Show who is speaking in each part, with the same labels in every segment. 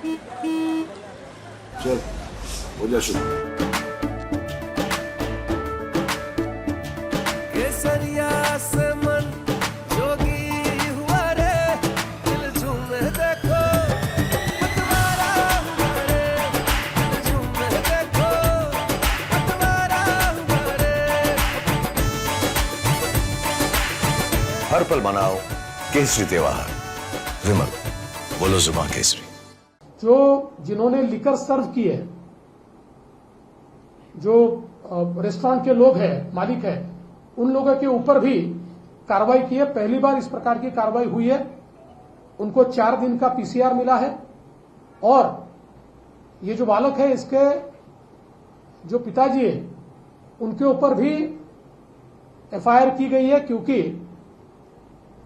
Speaker 1: चल हो जा शुरू।
Speaker 2: केसरिया से मन जोगी हुआ रे, दिल झूमे देखो पतवारा हुआ रे, दिल झूमे देखो पतवारा हुआ रे।
Speaker 3: हर पल मनाओ केसरी त्योहार। विमल, बोलो जुबान केसरी।
Speaker 4: जो जिन्होंने लिकर सर्व की है, जो रेस्टोरेंट के लोग हैं, मालिक हैं, उन लोगों के ऊपर भी कार्रवाई की है। पहली बार इस प्रकार की कार्रवाई हुई है। उनको 4 दिन का पीसीआर मिला है और ये जो बालक है, इसके जो पिताजी है, उनके ऊपर भी एफआईआर की गई है, क्योंकि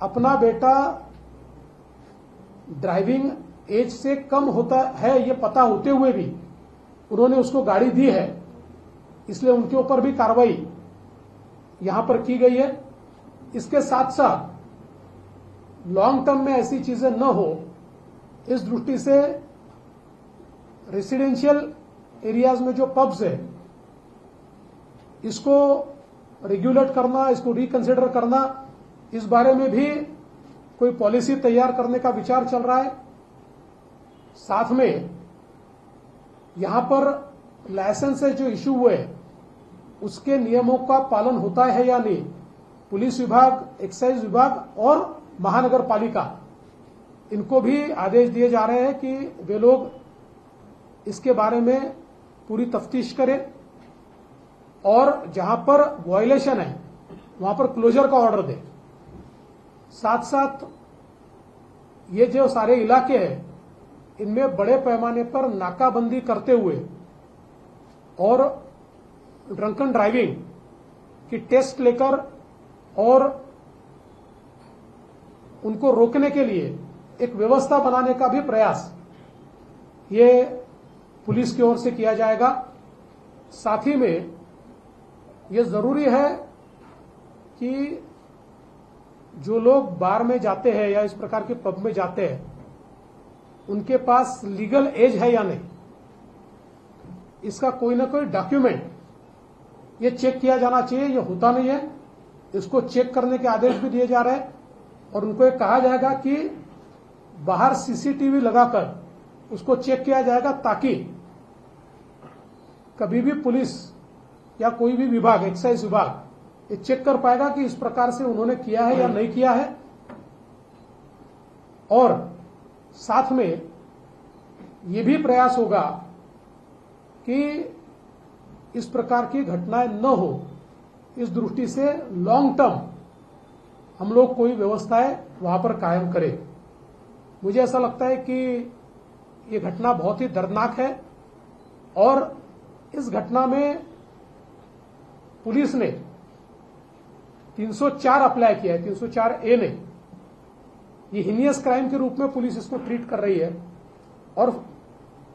Speaker 4: अपना बेटा ड्राइविंग एज से कम होता है ये पता होते हुए भी उन्होंने उसको गाड़ी दी है, इसलिए उनके ऊपर भी कार्रवाई यहां पर की गई है। इसके साथ साथ लॉन्ग टर्म में ऐसी चीजें न हो, इस दृष्टि से रेसिडेंशियल एरियाज में जो पब्स है, इसको रेगुलेट करना, इसको रिकंसिडर करना, इस बारे में भी कोई पॉलिसी तैयार करने का विचार चल रहा है। साथ में यहां पर लाइसेंस जो इश्यू हुए उसके नियमों का पालन होता है या नहीं, पुलिस विभाग, एक्साइज विभाग और महानगर पालिका, इनको भी आदेश दिए जा रहे हैं कि वे लोग इसके बारे में पूरी तफ्तीश करें और जहां पर वायलेशन है वहां पर क्लोजर का ऑर्डर दें। साथ साथ ये जो सारे इलाके हैं, इनमें बड़े पैमाने पर नाकाबंदी करते हुए और ड्रंकन ड्राइविंग की टेस्ट लेकर और उनको रोकने के लिए एक व्यवस्था बनाने का भी प्रयास ये पुलिस की ओर से किया जाएगा। साथ ही में ये जरूरी है कि जो लोग बार में जाते हैं या इस प्रकार के पब में जाते हैं, उनके पास लीगल एज है या नहीं, इसका कोई ना कोई डॉक्यूमेंट ये चेक किया जाना चाहिए। ये होता नहीं है, इसको चेक करने के आदेश भी दिए जा रहे हैं और उनको ये कहा जाएगा कि बाहर सीसीटीवी लगाकर उसको चेक किया जाएगा, ताकि कभी भी पुलिस या कोई भी विभाग, एक्साइज विभाग, ये चेक कर पाएगा कि इस प्रकार से उन्होंने किया है या नहीं किया है। और साथ में ये भी प्रयास होगा कि इस प्रकार की घटनाएं न हो, इस दृष्टि से लॉन्ग टर्म हम लोग कोई व्यवस्थाएं वहां पर कायम करें। मुझे ऐसा लगता है कि ये घटना बहुत ही दर्दनाक है और इस घटना में पुलिस ने 304 अप्लाई किया है, 304A ने। ये हिनियस क्राइम के रूप में पुलिस इसको ट्रीट कर रही है और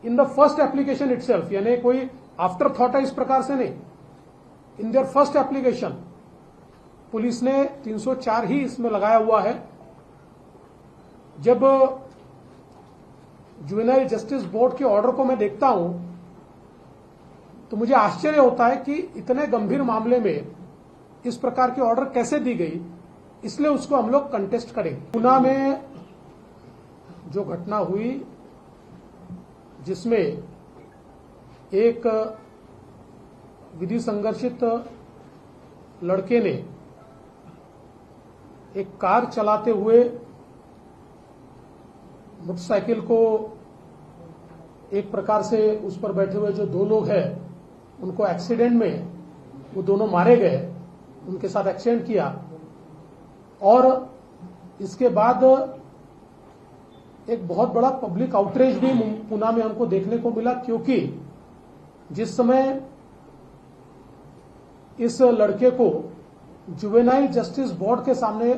Speaker 4: in the first application itself, यानी कोई आफ्टर थॉट है इस प्रकार से नहीं, in their first application police ने 304 ही इसमें लगाया हुआ है। जब जुवेनाइल जस्टिस बोर्ड के ऑर्डर को मैं देखता हूं तो मुझे आश्चर्य होता है कि इतने गंभीर मामले में इस प्रकार की ऑर्डर कैसे दी गई, इसलिए उसको हम लोग कंटेस्ट करेंगे। पुणे में जो घटना हुई, जिसमें एक विधि संघर्षित लड़के ने एक कार चलाते हुए मोटरसाइकिल को एक प्रकार से उस पर बैठे हुए जो 2 लोग हैं उनको एक्सीडेंट में वो दोनों मारे गए, उनके साथ एक्सीडेंट किया और इसके बाद एक बहुत बड़ा पब्लिक आउटरीच भी पुणे में हमको देखने को मिला, क्योंकि जिस समय इस लड़के को जुवेनाइल जस्टिस बोर्ड के सामने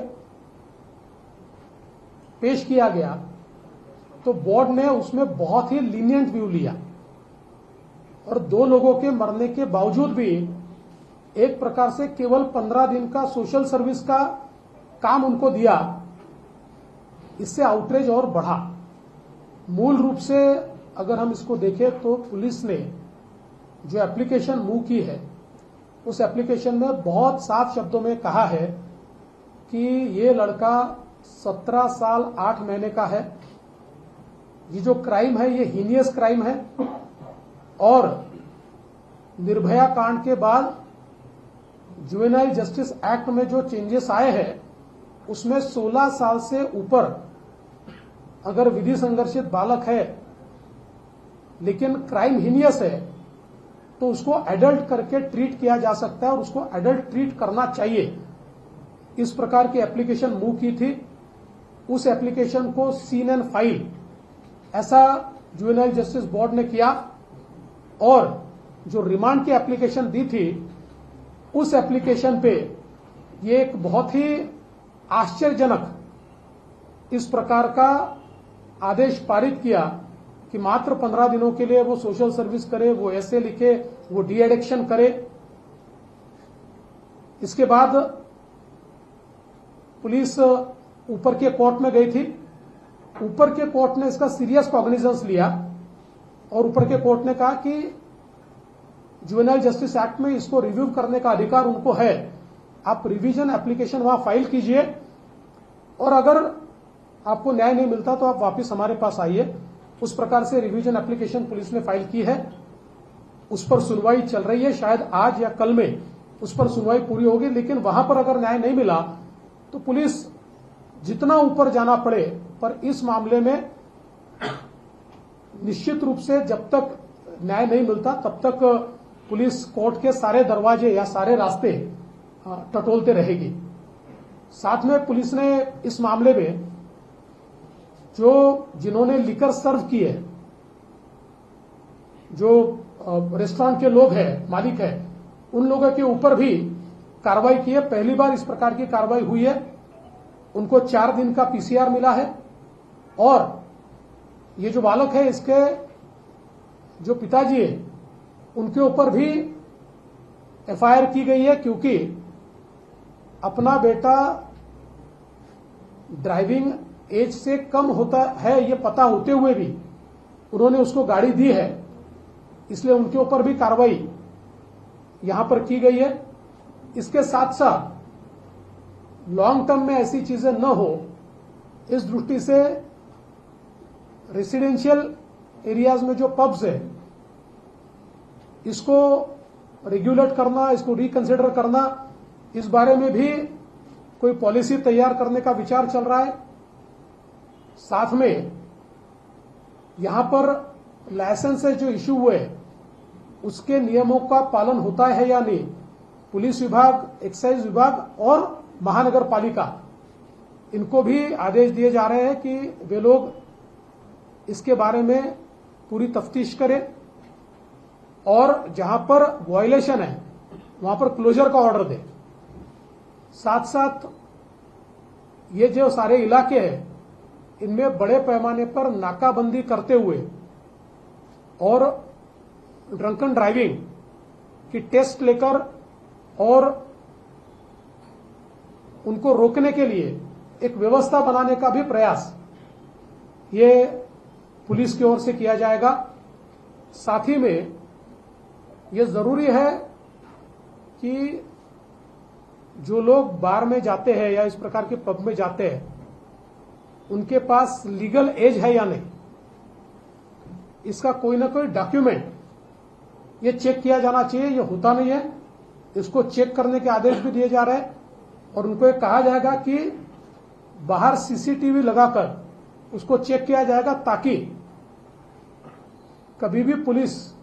Speaker 4: पेश किया गया तो बोर्ड ने उसमें बहुत ही लीनियंट व्यू लिया और 2 लोगों के मरने के बावजूद भी एक प्रकार से केवल 15 दिन का सोशल सर्विस का काम उनको दिया। इससे आउटरीच और बढ़ा। मूल रूप से अगर हम इसको देखें तो पुलिस ने जो एप्लीकेशन मूव की है उस एप्लीकेशन में बहुत साफ शब्दों में कहा है कि ये लड़का 17 साल 8 महीने का है, ये जो क्राइम है ये हीनियस क्राइम है और निर्भया कांड के बाद जुवेनाइल जस्टिस एक्ट में जो चेंजेस आए हैं उसमें 16 साल से ऊपर अगर विधि संघर्षित बालक है लेकिन क्राइम हीनियस है तो उसको एडल्ट करके ट्रीट किया जा सकता है और उसको एडल्ट ट्रीट करना चाहिए। इस प्रकार की एप्लीकेशन मूव की थी। उस एप्लीकेशन को सीन एंड फाइल ऐसा जुवेनाइल जस्टिस बोर्ड ने किया और जो रिमांड की एप्लीकेशन दी थी उस एप्लीकेशन पे ये एक बहुत ही आश्चर्यजनक इस प्रकार का आदेश पारित किया कि मात्र 15 दिनों के लिए वो सोशल सर्विस करे, वो ऐसे लिखे, वो डी एडिक्शन करे। इसके बाद पुलिस ऊपर के कोर्ट में गई थी। ऊपर के कोर्ट ने इसका सीरियस कॉग्निजेंस लिया और ऊपर के कोर्ट ने कहा कि जुवेनाइल जस्टिस एक्ट में इसको रिव्यू करने का अधिकार उनको है, आप रिवीजन एप्लीकेशन वहां फाइल कीजिए और अगर आपको न्याय नहीं मिलता तो आप वापस हमारे पास आइए। उस प्रकार से रिवीजन एप्लीकेशन पुलिस ने फाइल की है, उस पर सुनवाई चल रही है। शायद आज या कल में उस पर सुनवाई पूरी होगी, लेकिन वहां पर अगर न्याय नहीं मिला तो पुलिस जितना ऊपर जाना पड़े पर इस मामले में निश्चित रूप से जब तक न्याय नहीं मिलता तब तक पुलिस कोर्ट के सारे दरवाजे या सारे रास्ते टटोलते रहेगी। साथ में पुलिस ने इस मामले में जो जिन्होंने लिकर सर्व की है, जो रेस्टोरेंट के लोग हैं, मालिक है, उन लोगों के ऊपर भी कार्रवाई की है। पहली बार इस प्रकार की कार्रवाई हुई है। उनको 4 दिन का पीसीआर मिला है और ये जो बालक है इसके जो पिताजी है उनके ऊपर भी एफआईआर की गई है, क्योंकि अपना बेटा ड्राइविंग एज से कम होता है ये पता होते हुए भी उन्होंने उसको गाड़ी दी है, इसलिए उनके ऊपर भी कार्रवाई यहां पर की गई है। इसके साथ साथ लॉन्ग टर्म में ऐसी चीजें न हो इस दृष्टि से रेसिडेंशियल एरियाज में जो पब्स है इसको रेगुलेट करना, इसको रिकंसिडर करना, इस बारे में भी कोई पॉलिसी तैयार करने का विचार चल रहा है। साथ में यहां पर लाइसेंसेस जो इश्यू हुए उसके नियमों का पालन होता है या नहीं, पुलिस विभाग, एक्साइज विभाग और महानगर पालिका इनको भी आदेश दिए जा रहे हैं कि वे लोग इसके बारे में पूरी तफ्तीश करें और जहां पर वायलेशन है वहां पर क्लोजर का ऑर्डर दें। साथ साथ ये जो सारे इलाके हैं इनमें बड़े पैमाने पर नाकाबंदी करते हुए और ड्रंकन ड्राइविंग की टेस्ट लेकर और उनको रोकने के लिए एक व्यवस्था बनाने का भी प्रयास ये पुलिस की ओर से किया जाएगा। साथ ही में ये जरूरी है कि जो लोग बार में जाते हैं या इस प्रकार के पब में जाते हैं उनके पास लीगल एज है या नहीं, इसका कोई ना कोई डॉक्यूमेंट ये चेक किया जाना चाहिए। ये होता नहीं है, इसको चेक करने के आदेश भी दिए जा रहे हैं और उनको ये कहा जाएगा कि बाहर सीसीटीवी लगाकर उसको चेक किया जाएगा ताकि कभी भी पुलिस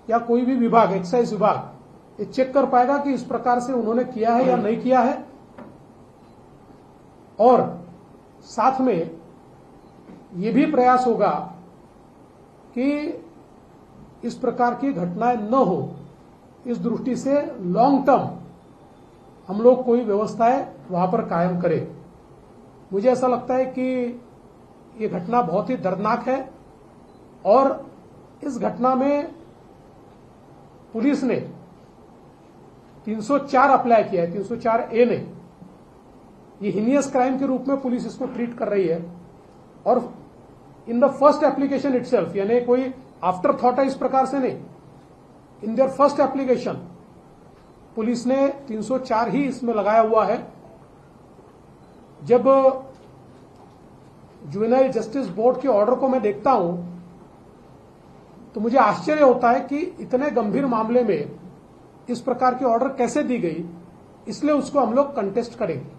Speaker 4: या कोई भी विभाग, एक्साइज विभाग ये चेक कर पाएगा कि इस प्रकार से उन्होंने किया है या नहीं किया है। और साथ में ये भी प्रयास होगा कि इस प्रकार की घटनाएं न हो, इस दृष्टि से लॉन्ग टर्म हम लोग कोई व्यवस्थाएं वहां पर कायम करें। मुझे ऐसा लगता है कि ये घटना बहुत ही दर्दनाक है और इस घटना में पुलिस ने 304 अप्लाई किया है, 304A ने। ये हीनियस क्राइम के रूप में पुलिस इसको ट्रीट कर रही है और in the first application itself, यानी कोई आफ्टर थॉट है इस प्रकार से नहीं, in their first application police ने 304 ही इसमें लगाया हुआ है। जब जुवेनाइल जस्टिस बोर्ड के ऑर्डर को मैं देखता हूं तो मुझे आश्चर्य होता है कि इतने गंभीर मामले में इस प्रकार की ऑर्डर कैसे दी गई, इसलिए उसको हम लोग कंटेस्ट करेंगे।